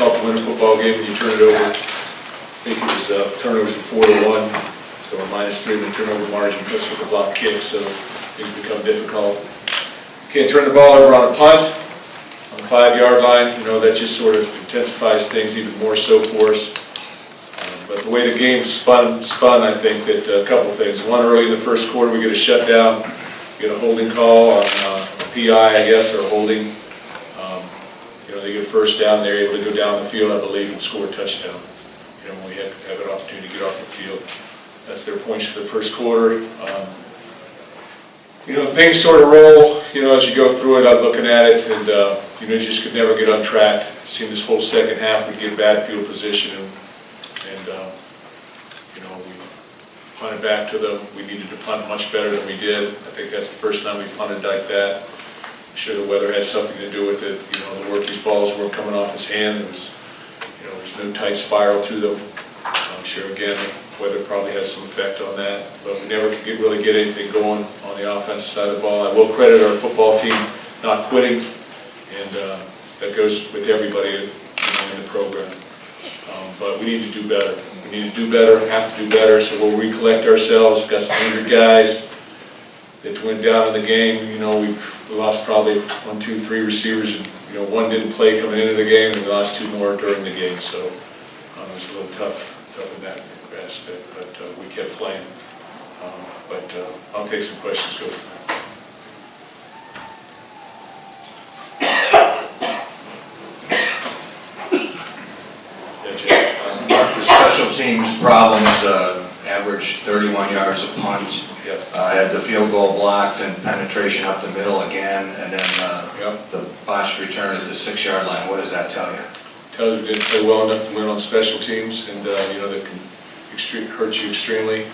difficult to win a football game when you turn it over. I think it was turnovers were 4-1, so we're -3 in the turnover margin, plus with the block kick, so things become difficult. Can't turn the ball over on a punt, on the 5-yard line. You know, that just sort of intensifies things even more so for us. But the way the game spun, I think that a couple things. One, early in the first quarter, we get a shutdown, get a holding call on a PI, I guess, or a holding. You know, they get first down, they're able to go down the field, I believe, and score a touchdown. You know, when we have an opportunity to get off the field. That's their points for the first quarter. You know, things sort of roll, you know, as you go through it. I'm looking at it, and, you know, you just could never get on track. It seemed this whole second half we'd get bad field position, and you know, we punted back to them. We needed to punt much better than we did. I think that's the first time we punted like that. I'm sure the weather had something to do with it. You know, the work these balls weren't coming off his hand. It was, you know, there's no tight spiral to them. I'm sure, again, the weather probably has some effect on that. But we never could really get anything going on the offensive side of the ball. I will credit our football team not quitting, and that goes with everybody, you know, in the program. But we need to do better. We need to do better, have to do better, so we'll recollect ourselves. We've got some injured guys that went down in the game. You know, we lost probably 1, 2, 3 receivers, and, you know, one didn't play coming into the game, and we lost 2 more during the game. So it was a little tough in that aspect, but we kept playing. I'll take some questions, go from there. Special teams problems, averaged 31 yards a punt. Yep. Had the field goal blocked and penetration up the middle again, and then Yep. the botched return at the 6-yard line. What does that tell you? Tells you we didn't play well enough to win on special teams, and you know, that can hurt you extremely.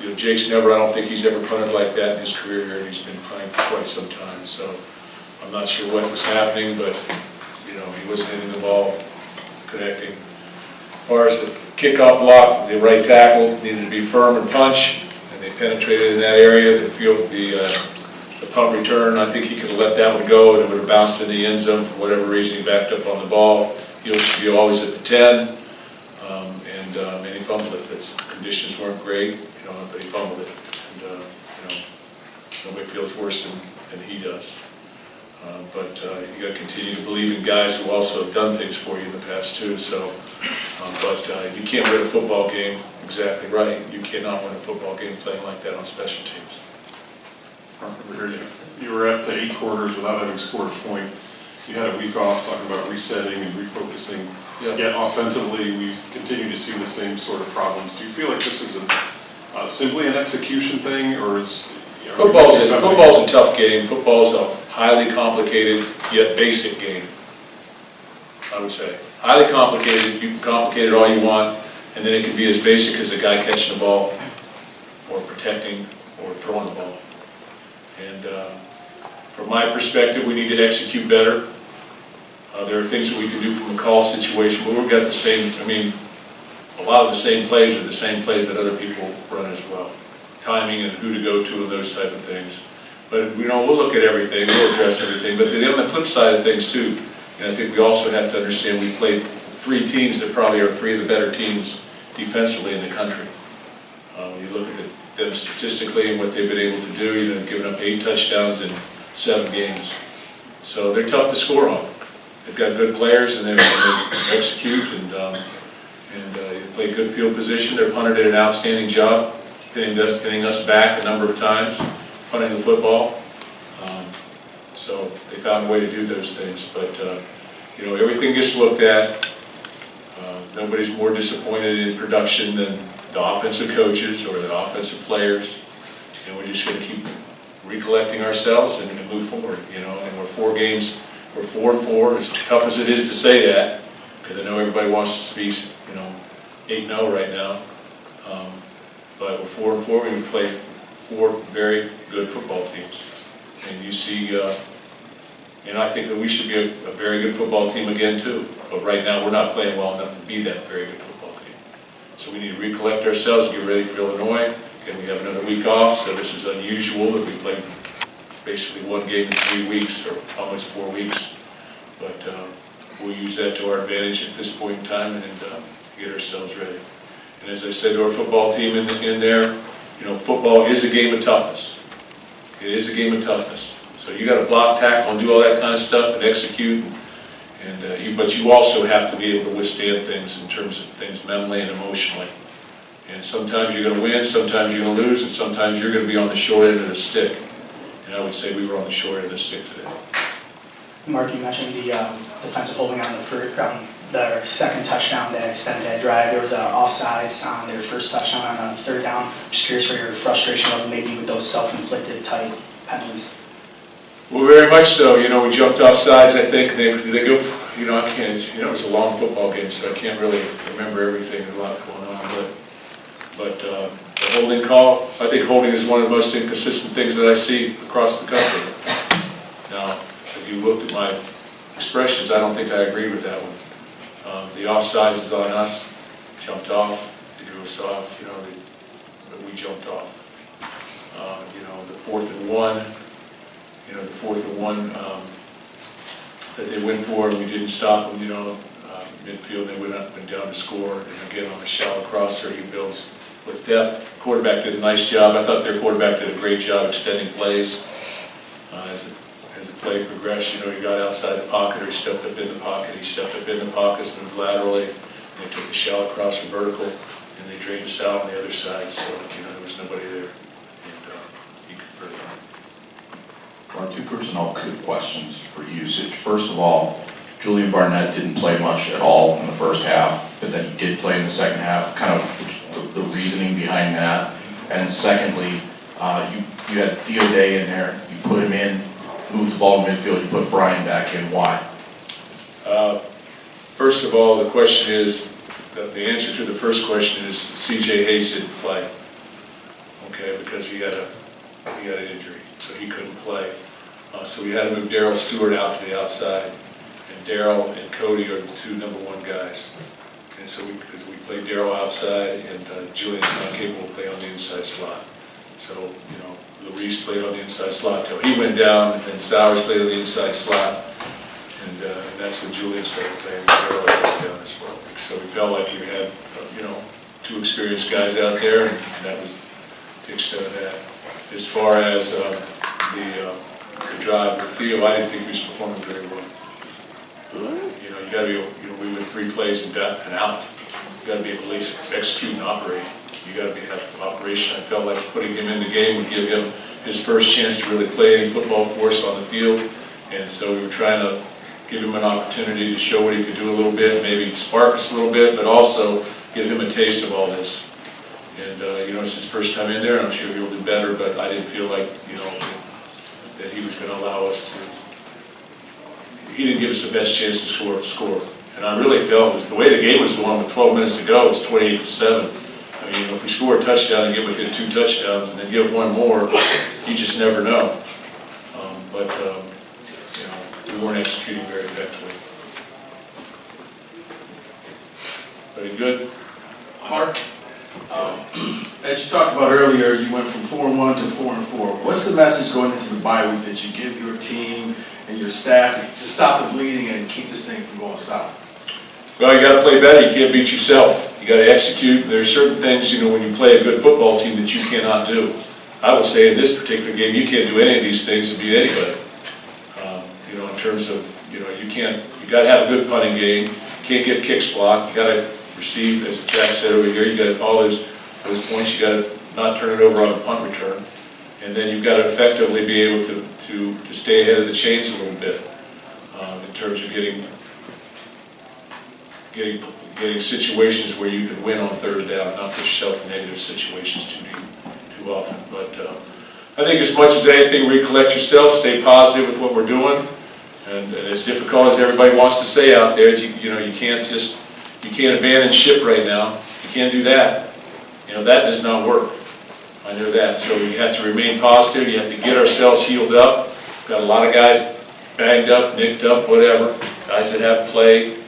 You know, Jake's I don't think he's ever punted like that in his career here, and he's been playing for quite some time. So I'm not sure what was happening, but you know, he wasn't hitting the ball, connecting. As far as the kickoff block, the right tackle needed to be firm and punch, and they penetrated in that area. The punt return, I think he could have let that one go, and it would have bounced in the end zone. For whatever reason, he backed up on the ball. He should be always at the 10, and he fumbled it. The conditions weren't great, you know, but he fumbled it. And you know, nobody feels worse than he does. But you got to continue to believe in guys who also have done things for you in the past too. So, but you can't win a football game. Exactly right. You cannot win a football game playing like that on special teams. You were at 8 quarters without having scored a point. You had a week off talking about resetting and refocusing. Yeah. Yet offensively, we continue to see the same sort of problems. Do you feel like this is simply an execution thing, or is Football's a tough game. Football's a highly complicated yet basic game, I would say. Highly complicated, you can complicate it all you want, and then it can be as basic as a guy catching the ball, or protecting, or throwing the ball. And from my perspective, we need to execute better. There are things that we can do from a call situation, but we've got the same, I mean, a lot of the same plays are the same plays that other people run as well. Timing and who to go to and those type of things. But you know, we'll look at everything, we'll address everything. But on the flip side of things too, and I think we also have to understand we played 3 teams that probably are 3 of the better teams defensively in the country. When you look at them statistically and what they've been able to do, you know, giving up 8 touchdowns in 7 games. So they're tough to score on. They've got good players, and they execute, and they play good field position. Their punter did an outstanding job getting us back a number of times, punting the football. So they found a way to do those things. But you know, everything gets looked at. Nobody's more disappointed in production than the offensive coaches or the offensive players. And we're just going to keep recollecting ourselves and move forward. You know, and we're 4 games. We're 4-4. As tough as it is to say that, because I know everybody wants us to be, you know, 8-0 right now. But we're 4-4. We played 4 very good football teams, and you see, and I think that we should be a very good football team again too. But right now, we're not playing well enough to be that very good football team. So we need to recollect ourselves and get ready for Illinois. And we have another week off, so this is unusual that we played basically 1 game in 3 weeks, or almost 4 weeks. But we'll use that to our advantage at this point in time and get ourselves ready. And as I said to our football team in there, football is a game of toughness. It is a game of toughness. So you got to block, tackle, and do all that kind of stuff and execute. But you also have to be able to withstand things in terms of things mentally and emotionally. And sometimes you're going to win, sometimes you're going to lose, and sometimes you're going to be on the short end of the stick. And I would say we were on the short end of the stick today. Mark, you mentioned the defensive holding on their second touchdown that extended that drive. There was offsides on their first touchdown on third down. Just curious for your frustration level maybe with those self-inflicted tight penalties. Well, very much so. We jumped off sides. I think they go. I can't. It's a long football game, so I can't really remember everything. There's a lot going on, but the holding call. I think holding is one of the most inconsistent things that I see across the country. Now, if you looked at my expressions, I don't think I agree with that one. The offsides is on us. Jumped off. They drew us off. But we jumped off. The 4th and 1. The 4th and 1 that they went for, and we didn't stop them, midfield, they went down to score, and again, on the shallow crosser, he builds with depth. Quarterback did a nice job. I thought their quarterback did a great job extending plays. As the play progressed, he got outside the pocket, or he stepped up in the pocket, moved laterally, and they took the shallow crosser vertical, and they drained us out on the other side, so, there was nobody there, and he converted. Two personnel questions for usage. First of all, Julian Barnett didn't play much at all in the first half, but then he did play in the second half. Kind of the reasoning behind that. And secondly, you had Theo Day in there. You put him in, moved the ball to midfield. You put Brian back in. Why? First of all, the question is, the answer to the first question is C.J. Hayes didn't play. Okay, because he had an injury, so he couldn't play. So we had to move Darryl Stewart out to the outside, and Darryl and Cody are the two #1 guys. And so we played Darryl outside, and Julian's not capable of playing on the inside slot. So Luis played on the inside slot till he went down, and then Sowers played on the inside slot, and that's when Julian started playing. Darryl went down as well. So we felt like we had two experienced guys out there, and that was the extent of that. As far as the drive with Theo, I didn't think he was performing very well. You got to be, we went 3 plays and out. You got to be able to execute and operate. You got to have operation. I felt like putting him in the game would give him his first chance to really play any football for us on the field. And so we were trying to give him an opportunity to show what he could do a little bit, maybe spark us a little bit, but also give him a taste of all this. And, it's his first time in there, and I'm sure he'll do better, but I didn't feel like, that he was going to allow us to, he didn't give us the best chance to score. And I really felt the way the game was going with 12 minutes to go, it's 28-7. I mean, if we score a touchdown and get within 2 touchdowns and then get one more, you just never know. But we weren't executing very effectively. Very good. Mark, as you talked about earlier, you went from 4-1 to 4-4. What's the message going into the bye week that you give your team and your staff to stop the bleeding and keep this thing from going south? Well, you got to play better. You can't beat yourself. You got to execute. There are certain things, when you play a good football team that you cannot do. I would say in this particular game, you can't do any of these things and beat anybody. In terms of, you got to have a good punting game. You can't get kicks blocked. You got to receive, as Jack said over here, you got all those points. You got to not turn it over on a punt return, and then you've got to effectively be able to stay ahead of the chains a little bit in terms of getting situations where you can win on 3rd down, not put yourself in negative situations too often. But I think as much as anything, recollect yourself, stay positive with what we're doing, and as difficult as everybody wants to say out there, you can't abandon ship right now. You can't do that. That does not work. I know that. So you have to remain positive. You have to get ourselves healed up. We've got a lot of guys banged up, nicked up, whatever. Guys that haven't played.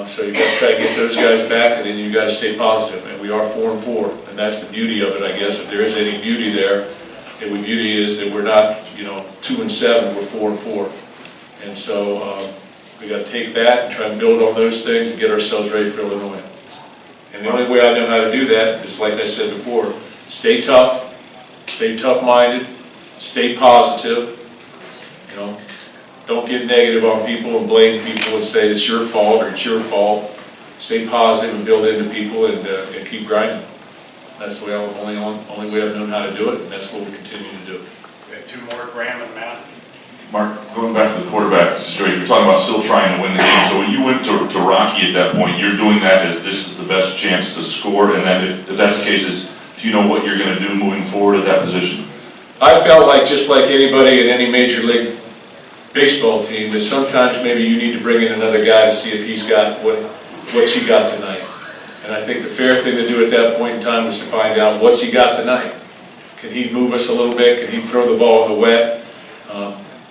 So you've got to try to get those guys back, and then you've got to stay positive. And we are 4-4, and that's the beauty of it, I guess. If there is any beauty there, the beauty is that we're not, 2-7, we're 4-4. And so We gotta take that and try and build on those things and get ourselves ready for Illinois. And the only way I know how to do that is, like I said before, stay tough, stay tough-minded, stay positive, you know. Don't get negative on people and blame people and say it's your fault or it's your fault. Stay positive and build into people and keep grinding. That's the way only way I've known how to do it, and that's what we continue to do. We have two more, Graham and Matt. Mark, going back to the quarterback situation, you're talking about still trying to win the game. So when you went to Rocky at that point, you're doing that as this is the best chance to score, and then if that's the case, do you know what you're going to do moving forward at that position? I felt like, just like anybody in any major league baseball team, that sometimes maybe you need to bring in another guy to see if he's got what's he got tonight. And I think the fair thing to do at that point in time was to find out what's he got tonight. Can he move us a little bit? Can he throw the ball in the wet?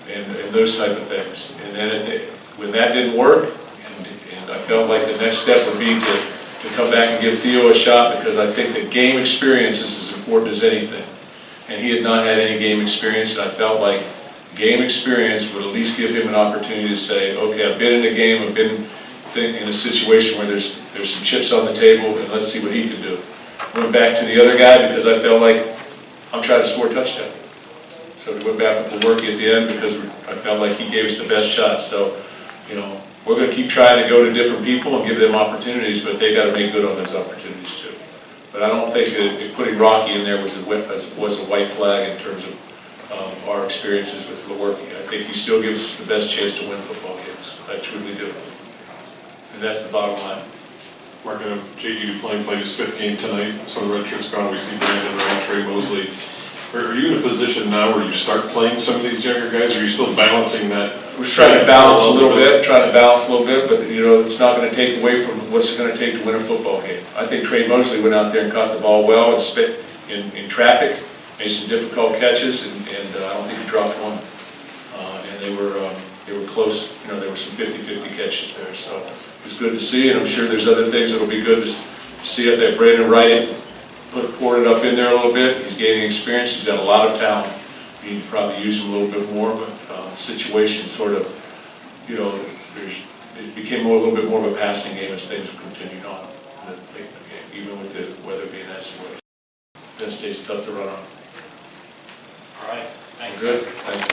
And those type of things. And then when that didn't work, and I felt like the next step would be to come back and give Theo a shot, because I think that game experience is as important as anything. And he had not had any game experience, and I felt like game experience would at least give him an opportunity to say, okay, I've been in a game, I've been in a situation where there's some chips on the table, and let's see what he can do. Went back to the other guy because I felt like I'm trying to score a touchdown. So we went back with the work at the end because I felt like he gave us the best shot. So, you know, we're going to keep trying to go to different people and give them opportunities, but they got to make good on those opportunities too. But I don't think that putting Rocky in there was a white flag in terms of our experiences with Lewerke. I think he still gives us the best chance to win football games. I truly do. And that's the bottom line. Mark, JD played his fifth game tonight. Some of the red shirts gone. We see Brandon Wright, Trey Mosley. Are you in a position now where you start playing some of these younger guys, or are you still balancing that? We're trying to balance a little bit, but you know, it's not going to take away from what's it going to take to win a football game. I think Trey Mosley went out there and caught the ball well and spit in traffic, made some difficult catches, and I don't think he dropped one. And they were close. You know, there were some 50-50 catches there, so it's good to see. And I'm sure there's other things that'll be good to see if that Brandon Wright poured it up in there a little bit. He's gaining experience. He's got a lot of talent. You need to probably use him a little bit more, but situation sort of, you know, it became a little bit more of a passing game as things continued on in the game, even with the weather being as it was. Penn State's tough to run on. All right, thanks. Good. Thank you.